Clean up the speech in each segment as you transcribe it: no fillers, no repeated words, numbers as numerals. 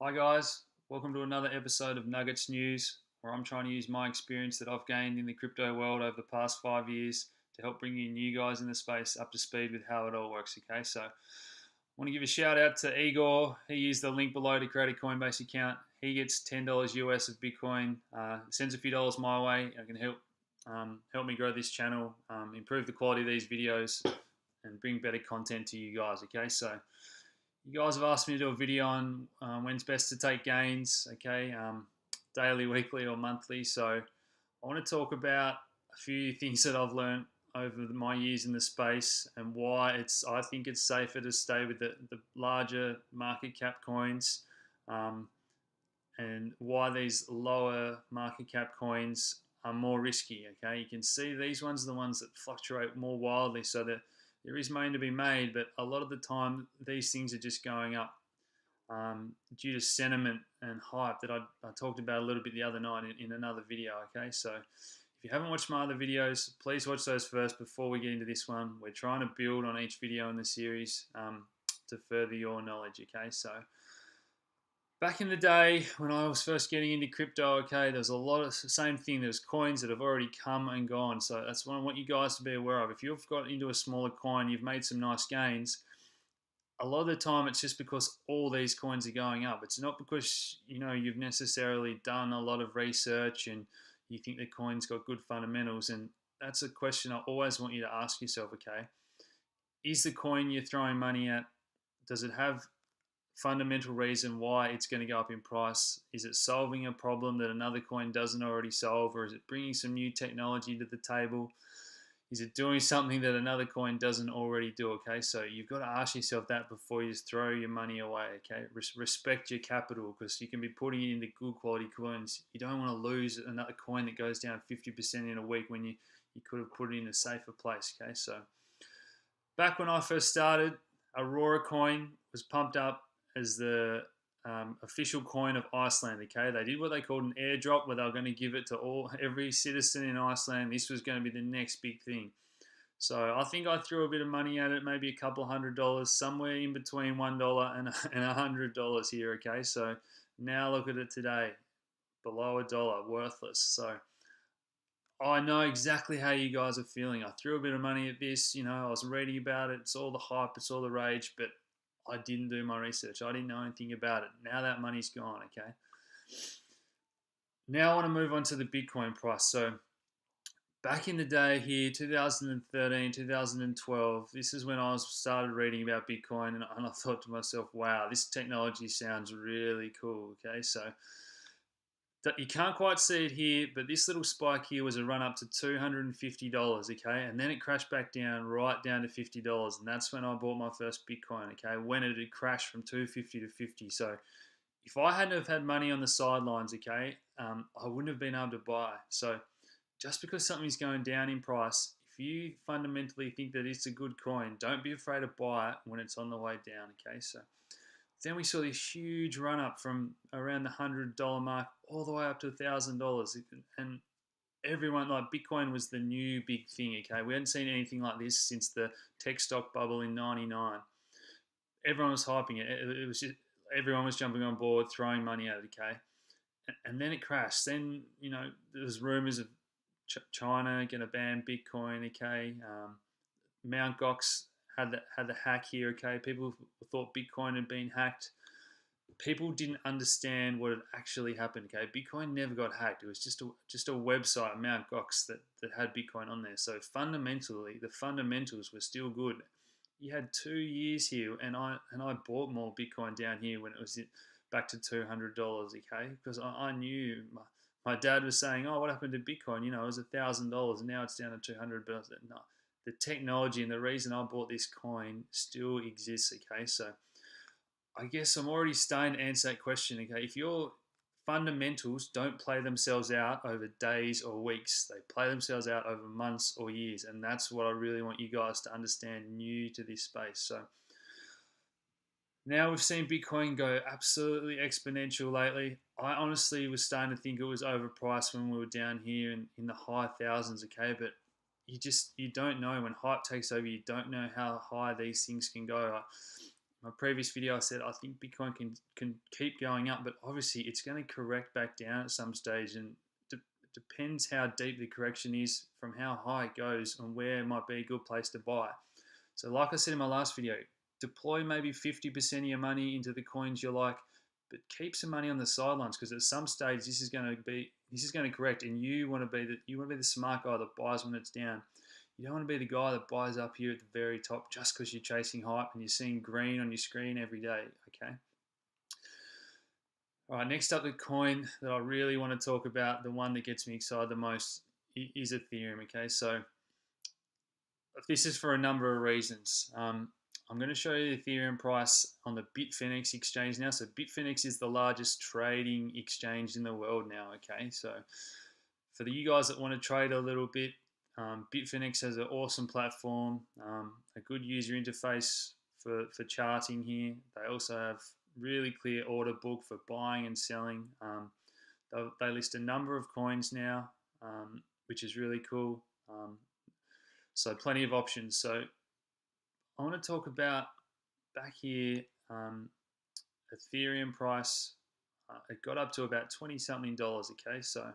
Hi guys, welcome to another episode of Nuggets News, where I'm trying to use my experience that I've gained in the crypto world over the past 5 years to help bring you new guys in the space up to speed with how it all works. Okay, so I want to give a shout out to Igor. He used the link below to create a Coinbase account. He gets $10 US of Bitcoin, sends a few dollars my way. It can help me grow this channel, improve the quality of these videos, and bring better content to you guys. Okay, so you guys have asked me to do a video on when's best to take gains, okay, daily, weekly, or monthly. So I want to talk about a few things that I've learned over my years in the space and why I think it's safer to stay with the larger market cap coins, um, and why these lower market cap coins are more risky. Okay, you can see these ones are the ones that fluctuate more wildly, so that there is money to be made, but a lot of the time these things are just going up due to sentiment and hype that I talked about a little bit the other night in another video. Okay, so if you haven't watched my other videos, please watch those first before we get into this one. We're trying to build on each video in the series to further your knowledge. Okay, so back in the day when I was first getting into crypto, okay, there's a lot of the same thing. There's coins that have already come and gone. So that's what I want you guys to be aware of. If you've got into a smaller coin, you've made some nice gains. A lot of the time it's just because all these coins are going up. It's not because you've necessarily done a lot of research and you think the coin's got good fundamentals. And that's a question I always want you to ask yourself, okay? Is the coin you're throwing money at, does it have fundamental reason why it's going to go up in price? Is it solving a problem that another coin doesn't already solve, or is it bringing some new technology to the table? Is it doing something that another coin doesn't already do? Okay, so you've got to ask yourself that before you just throw your money away. Okay, respect your capital, because you can be putting it into good quality coins. You don't want to lose another coin that goes down 50% in a week when you could have put it in a safer place. Okay, so back when I first started, Aurora coin was pumped up as the official coin of Iceland. Okay, they did what they called an airdrop, where they were going to give it to every citizen in Iceland. This was going to be the next big thing. So I think I threw a bit of money at it, maybe a couple $100, somewhere in between $1 and $100 here. Okay, so now look at it today, below $1, worthless. So I know exactly how you guys are feeling. I threw a bit of money at this, I was reading about it. It's all the hype, it's all the rage, but I didn't do my research. I didn't know anything about it. Now that money's gone, okay? Now I want to move on to the Bitcoin price. So back in the day here, 2013, 2012, this is when I started reading about Bitcoin, and I thought to myself, wow, this technology sounds really cool, okay? So you can't quite see it here, but this little spike here was a run up to $250, okay? And then it crashed back down, right down to $50. And that's when I bought my first Bitcoin, okay? When it had crashed from 250 to 50. So if I hadn't have had money on the sidelines, okay, I wouldn't have been able to buy. So just because something's going down in price, if you fundamentally think that it's a good coin, don't be afraid to buy it when it's on the way down, okay? So then we saw this huge run up from around the $100 mark all the way up to $1,000, and everyone, like, Bitcoin was the new big thing. Okay, we hadn't seen anything like this since the tech stock bubble in '99. Everyone was hyping it. It was just everyone was jumping on board, throwing money at it. Okay, and then it crashed. Then there was rumors of China going to ban Bitcoin. Okay, Mount Gox had the hack here. Okay, people thought Bitcoin had been hacked. People didn't understand what had actually happened. Okay, Bitcoin never got hacked. It was just a website, Mount Gox, that had Bitcoin on there. So fundamentally, the fundamentals were still good. You had 2 years here, and I bought more Bitcoin down here when it was back to $200. Okay, because I knew my dad was saying, "Oh, what happened to Bitcoin? It was $1,000, and now it's down to 200." But I said, "No, the technology and the reason I bought this coin still exists." Okay, so I guess I'm already starting to answer that question. Okay, if your fundamentals don't play themselves out over days or weeks, they play themselves out over months or years, and that's what I really want you guys to understand new to this space. So now we've seen Bitcoin go absolutely exponential lately. I honestly was starting to think it was overpriced when we were down here in the high thousands. Okay, but you don't know when hype takes over. You don't know how high these things can go. my previous video, I said I think Bitcoin can keep going up, but obviously it's going to correct back down at some stage, and depends how deep the correction is from how high it goes and where might be a good place to buy. So like I said in my last video, deploy maybe 50% of your money into the coins you like, but keep some money on the sidelines, because at some stage this is going to correct, and you want to be the smart guy that buys when it's down. You don't want to be the guy that buys up here at the very top just because you're chasing hype and you're seeing green on your screen every day. Okay. All right, next up, the coin that I really want to talk about, the one that gets me excited the most, is Ethereum. Okay, so this is for a number of reasons. I'm going to show you the Ethereum price on the Bitfinex exchange now. So Bitfinex is the largest trading exchange in the world now. Okay, so for you guys that want to trade a little bit, Bitfinex has an awesome platform, a good user interface for charting here. They also have really clear order book for buying and selling. They list a number of coins now, which is really cool. So plenty of options. So I want to talk about back here, Ethereum price. It got up to about $20-something. Okay, so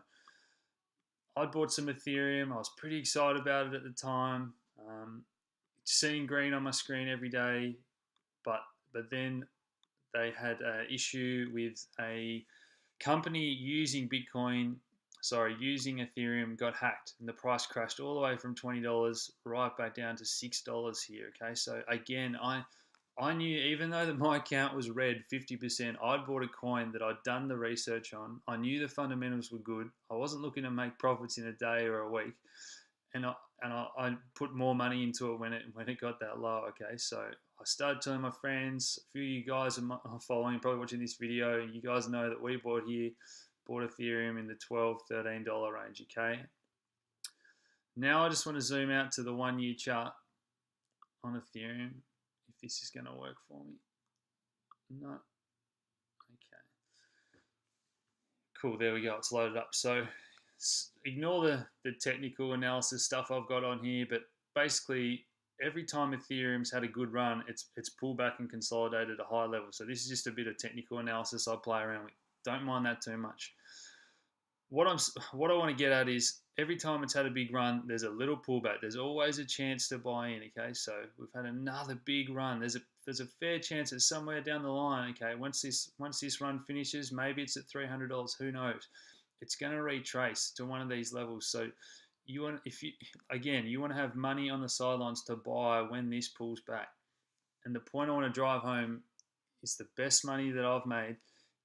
I bought some Ethereum. I was pretty excited about it at the time. Seeing green on my screen every day, but then they had an issue with a company using Ethereum got hacked, and the price crashed all the way from $20 right back down to $6 here. Okay, so again, I knew, even though that my account was red 50%, I'd bought a coin that I'd done the research on. I knew the fundamentals were good. I wasn't looking to make profits in a day or a week, and I put more money into it when it got that low. Okay, so I started telling my friends. A few of you guys are following, probably watching this video. You guys know that we bought Ethereum in the $12, $13 range. Okay. Now I just want to zoom out to the 1 year chart on Ethereum. If this is going to work for me. No. Okay. Cool. There we go. It's loaded up. So ignore the technical analysis stuff I've got on here, but basically every time Ethereum's had a good run, it's pulled back and consolidated at a high level. So this is just a bit of technical analysis I play around with. Don't mind that too much. What I want to get at is, every time it's had a big run, there's a little pullback. There's always a chance to buy in. Okay, so we've had another big run. There's a fair chance that somewhere down the line, okay, once this run finishes, maybe it's at $300. Who knows? It's going to retrace to one of these levels. So you want to have money on the sidelines to buy when this pulls back. And the point I want to drive home is, the best money that I've made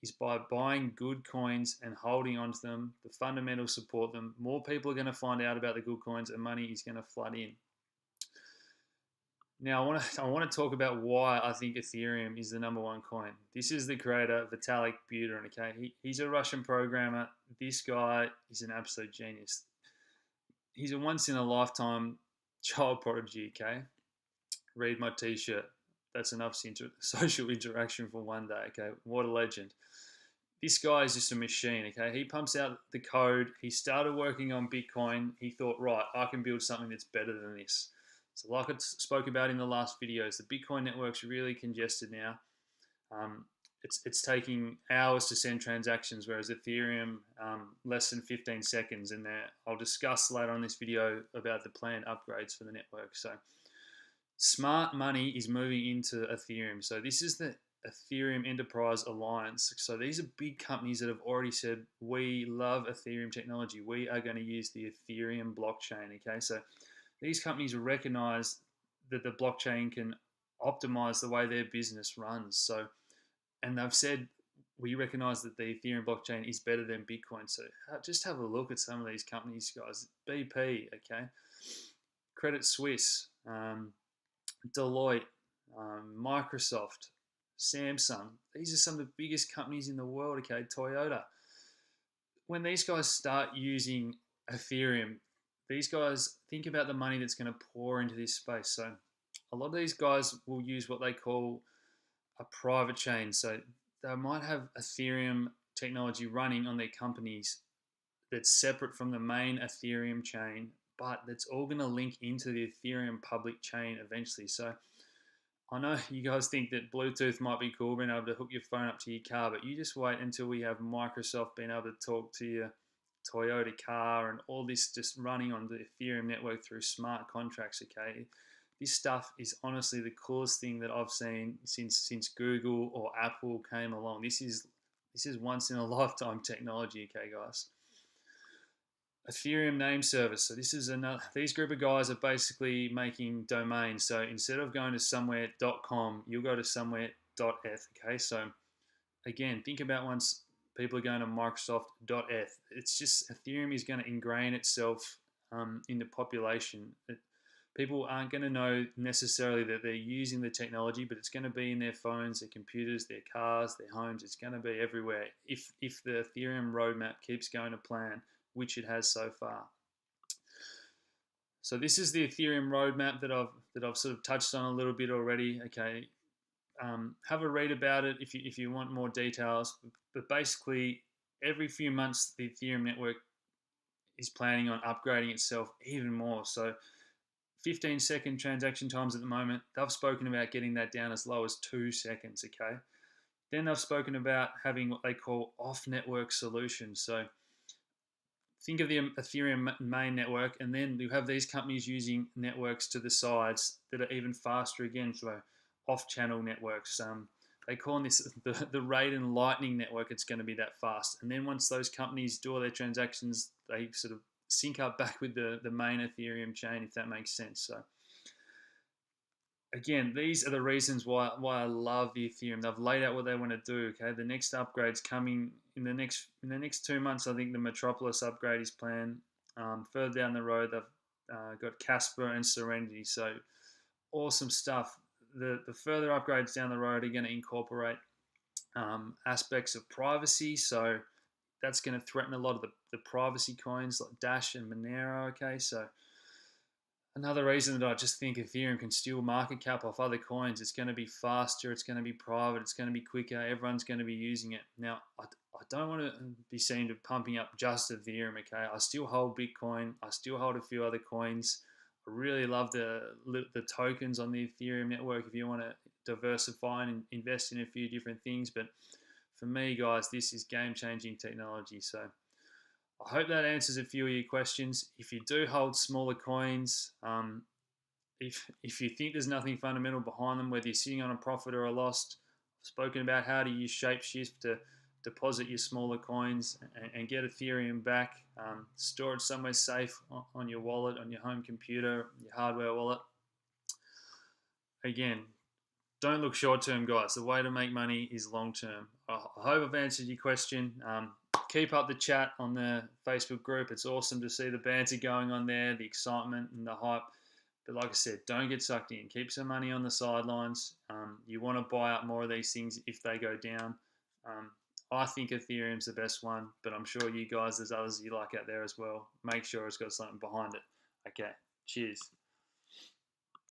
is by buying good coins and holding on to them. The fundamentals support them. More people are going to find out about the good coins, and money is going to flood in. Now, I want to talk about why I think Ethereum is the #1 coin. This is the creator, Vitalik Buterin. Okay, he's a Russian programmer. This guy is an absolute genius. He's a once-in-a-lifetime child prodigy. Okay, read my T-shirt. That's enough social interaction for one day. Okay, what a legend. This guy is just a machine. Okay, he pumps out the code. He started working on Bitcoin. He thought, right, I can build something that's better than this. So like I spoke about in the last videos, the Bitcoin network's really congested now. It's taking hours to send transactions, whereas Ethereum, less than 15 seconds. And I'll discuss later on this video about the planned upgrades for the network. So smart money is moving into Ethereum. So this is the Ethereum Enterprise Alliance. So these are big companies that have already said, we love Ethereum technology. We are going to use the Ethereum blockchain. Okay, so these companies recognize that the blockchain can optimize the way their business runs. So, and they've said, we recognize that the Ethereum blockchain is better than Bitcoin. So just have a look at some of these companies, guys. BP, okay, Credit Suisse, Deloitte, Microsoft, Samsung. These are some of the biggest companies in the world. Okay, Toyota. When these guys start using Ethereum, these guys think about the money that's going to pour into this space. So a lot of these guys will use what they call a private chain. So they might have Ethereum technology running on their companies that's separate from the main Ethereum chain, but that's all going to link into the Ethereum public chain eventually. So I know you guys think that Bluetooth might be cool, being able to hook your phone up to your car, but you just wait until we have Microsoft being able to talk to your Toyota car and all this just running on the Ethereum network through smart contracts. Okay, this stuff is honestly the coolest thing that I've seen since Google or Apple came along. This is once in a lifetime technology. Okay, guys. Ethereum name service. So this is another. These group of guys are basically making domains. So instead of going to somewhere.com, you'll go to somewhere.eth. Okay. So again, think about once people are going to Microsoft.eth. It's just Ethereum is going to ingrain itself in the population. People aren't going to know necessarily that they're using the technology, but it's going to be in their phones, their computers, their cars, their homes. It's going to be everywhere if the Ethereum roadmap keeps going to plan, which it has so far. So this is the Ethereum roadmap that I've sort of touched on a little bit already. Okay, have a read about it if you want more details. But basically, every few months the Ethereum network is planning on upgrading itself even more. So 15-second transaction times at the moment, they've spoken about getting that down as low as 2 seconds. Okay, then they've spoken about having what they call off-network solutions. So think of the Ethereum main network, and then you have these companies using networks to the sides that are even faster again, so off-channel networks. They call this the Raid and Lightning network. It's going to be that fast. And then once those companies do all their transactions, they sort of sync up back with the main Ethereum chain, if that makes sense. So again, these are the reasons why I love the Ethereum. They've laid out what they want to do. Okay, the next upgrade's coming in the next 2 months. I think the Metropolis upgrade is planned. Further down the road, they've got Casper and Serenity. So awesome stuff. The further upgrades down the road are going to incorporate aspects of privacy. So that's going to threaten a lot of the privacy coins like Dash and Monero. Okay, so another reason that I just think Ethereum can steal market cap off other coins. It's going to be faster, it's going to be private, it's going to be quicker, everyone's going to be using it. Now, I don't want to be seen to pumping up just Ethereum, okay? I still hold Bitcoin, I still hold a few other coins. I really love the tokens on the Ethereum network if you want to diversify and invest in a few different things. But for me, guys, this is game-changing technology. So I hope that answers a few of your questions. If you do hold smaller coins, if you think there's nothing fundamental behind them, whether you're sitting on a profit or a loss, I've spoken about how to use Shapeshift to deposit your smaller coins and get Ethereum back. Store it somewhere safe on your wallet, on your home computer, your hardware wallet. Again, don't look short term, guys. The way to make money is long term. I hope I've answered your question. Keep up the chat on the Facebook group. It's awesome to see the banter going on there, the excitement and the hype. But like I said, don't get sucked in. Keep some money on the sidelines. You want to buy up more of these things if they go down. I think Ethereum's the best one, but I'm sure you guys, there's others you like out there as well. Make sure it's got something behind it. Okay, cheers.